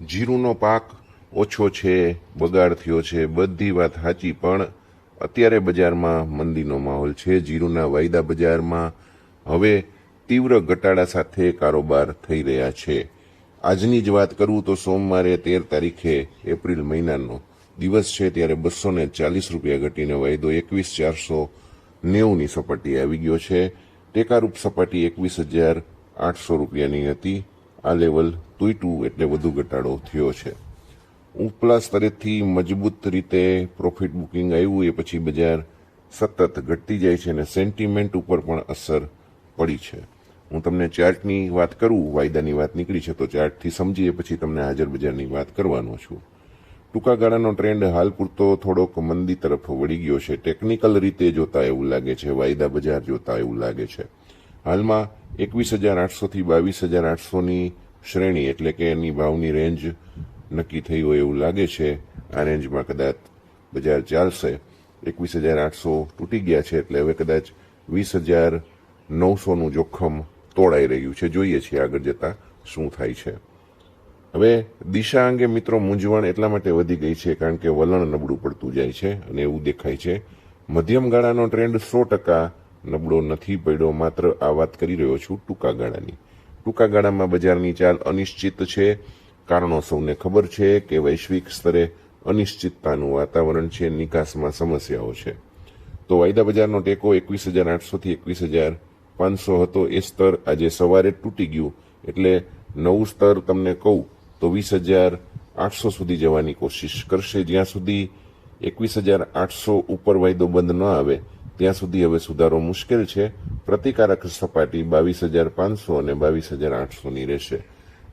જીરુંનો પાક ઓછો છે, બગાડ થયો છે, બધી વાત સાચી, પણ અત્યારે બજારમાં મંદીનો માહોલ છે. જીરુંના વાયદા બજારમાં હવે તીવ્ર ઘટાડા સાથે કારોબાર થઈ રહ્યા છે. આજની જ વાત કરું તો સોમવારે 13 તારીખે એપ્રિલ મહિનાનો દિવસ છે, ત્યારે 240 રૂપિયા ઘટીને વાયદો 21,490ની સપાટી આવી ગયો છે. ટેકારૂપ સપાટી 21,800 રૂપિયાની હતી. આ લેવલ તૂટ્યું એટલે વધુ ઘટાડો થયો છે. ઉપલા સ્તરેથી મજબૂત રીતે પ્રોફિટ બુકિંગ આવ્યું એ પછી બજાર સતત ઘટતી જાય છે અને સેન્ટિમેન્ટ ઉપર પણ અસર પડી છે. હું તમને ચાર્ટની વાત કરું, વાયદાની વાત નીકળી છે તો ચાર્ટથી સમજીએ પછી તમને હાજર બજારની વાત કરવાનો છું. ટૂંકા ગાળાનો ટ્રેન્ડ હાલ પૂરતો થોડોક મંદી તરફ વળી ગયો છે. ટેકનિકલ રીતે જોતા એવું લાગે છે, વાયદા બજાર જોતા એવું લાગે છે. હાલમાં 21,800 થી 22,800ની શ્રેણી એટલે કે એની ભાવની રેન્જ નક્કી થઈ હોય એવું લાગે છે. આ રેન્જમાં કદાચ બજાર ચાલશે. 21,800 તૂટી ગયા છે એટલે હવે કદાચ 20,900નું જોખમ તોડાઈ રહ્યું છે. જોઈએ છીએ આગળ જતા શું થાય છે. હવે દિશા અંગે મિત્રો મૂંઝવણ એટલા માટે વધી ગઈ છે કારણ કે વલણ નબળું પડતું જાય છે અને એવું દેખાય છે. મધ્યમ ગાળાનો ટ્રેન્ડ 100% નબળો નથી પડ્યો. માત્ર આ વાત કરી રહ્યો છું ટૂંકા ગાળાની. ટૂંકા ગાળામાં બજારની ચાલ અનિશ્ચિત છે. કારણો સૌને ખબર છે કે વૈશ્વિક સ્તરે અનિશ્ચિતતાનું વાતાવરણ છે, નિકાસમાં સમસ્યાઓ છે. તો વાયદા બજારનો ટેકો 21,800 થી 21,500 હતો. એ સ્તર આજે સવારે તૂટી ગયું એટલે નવું સ્તર તમને કહું તો 20,800 સુધી જવાની કોશિશ કરશે. જ્યાં સુધી 21,800 ઉપર વાયદો બંધ ન આવે ત્યાં સુધી હવે સુધારો મુશ્કેલ છે. પ્રતિકારક સપાટી 22,500 અને 22,800ની રહેશે.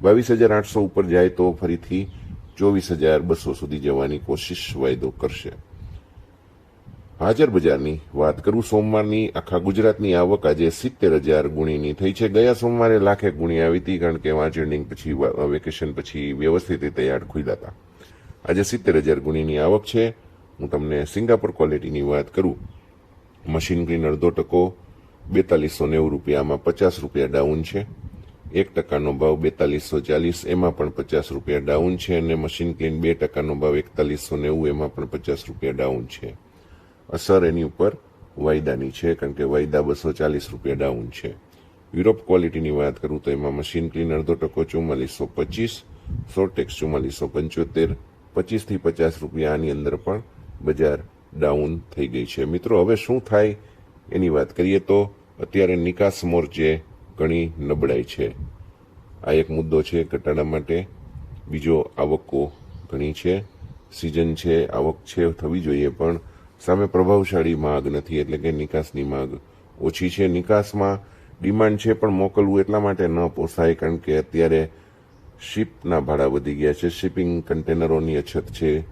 22,800 ઉપર જાય તો ફરીથી 24,200 સુધી જવાની કોશિશ વાયદો કરશે. હાજર બજારની વાત કરું, સોમવારની આખા ગુજરાતની આવક આજે 70,000 ગુણીની થઈ છે. ગયા સોમવારે લાખેક ગુણી આવી હતી કારણ કે વાંચ એન્ડિંગ પછી વેકેશન પછી વ્યવસ્થિત રીતે યાર્ડ ખુલ્યા હતા. આજે 70,000 ગુણીની આવક છે. હું તમને સિંગાપુર ક્વોલિટીની વાત કરું, મશીન ક્લીન 0.5% 4290 રૂપિયામાં 50 રૂપિયા ડાઉન છે. 1%નો ભાવ 4240, એમાં પણ 50 રૂપિયા ડાઉન છે. અને મશીન ક્લીન 2%નો ભાવ 4190, એમાં પણ 50 રૂપિયા ડાઉન છે. અસર એની ઉપર વાયદાની છે કારણ કે વાયદા 240 રૂપિયા ડાઉન છે. યુરોપ ક્વોલિટીની વાત કરું તો એમાં મશીન ક્લીન 0.5% 4425, સોર્ટેક્સ 4475, 25 થી 50 રૂપિયા. આની અંદર પણ બજાર ડાઉન થઈ ગઈ છે. મિત્રો હવે શું થાય એની વાત કરીએ તો અત્યારે નિકાસ મોરચે ઘણી નબળાઈ છે. આ એક મુદ્દો છે ઘટાડા માટે. બીજો, આવકો ઘણી છે, સિઝન છે, આવક છે, થવી જોઈએ, પણ સામે પ્રભાવશાળી માગ નથી એટલે કે નિકાસની માગ ઓછી છે. નિકાસમાં ડિમાન્ડ છે પણ મોકલવું એટલા માટે ન પોસાય કારણ કે અત્યારે શિપના ભાડા વધી ગયા છે, શિપિંગ કન્ટેનરોની અછત છે,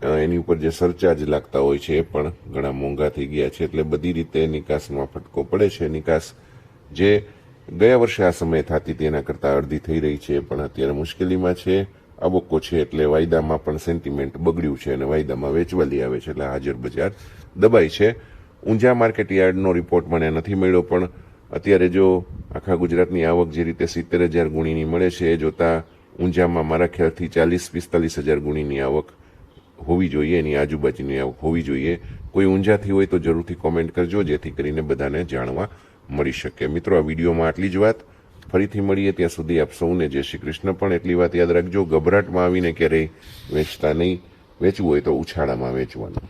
એની ઉપર જે સરચાર્જ લાગતા હોય છે એ પણ ઘણા મોંઘા થઈ ગયા છે. એટલે બધી રીતે નિકાસમાં ફટકો પડે છે. નિકાસ જે ગયા વર્ષે આ સમયે થતી હતી એના કરતાં અડધી થઈ રહી છે, પણ અત્યારે મુશ્કેલીમાં છે. આવકો છે એટલે વાયદામાં પણ સેન્ટિમેન્ટ બગડ્યું છે અને વાયદામાં વેચવાલી આવે છે એટલે હાજર બજાર દબાય છે. ઊંઝા માર્કેટ યાર્ડનો રિપોર્ટ મને નથી મળ્યો, પણ અત્યારે જો આખા ગુજરાતની આવક જે રીતે 70,000 ગુણીની મળે છે એ જોતા ઊંઝામાં મારા ખ્યાલથી 40-45,000 ગુણીની આવક હોવી જોઈએ, એની આજુબાજુની આવક હોવી જોઈએ. કોઈ ઊંઝાથી હોય તો જરૂરથી કોમેન્ટ કરજો જેથી કરીને બધાને જાણવા મળી શકે. મિત્રો, આ વિડીયોમાં આટલી જ વાત. ફરીથી મળીએ ત્યાં સુધી આપ સૌને જય શ્રી કૃષ્ણ. પણ એટલી વાત યાદ રાખજો, ગભરાટમાં આવીને ક્યારેય વેચતા નહીં. વેચવું હોય તો ઉછાળામાં વેચવાનું.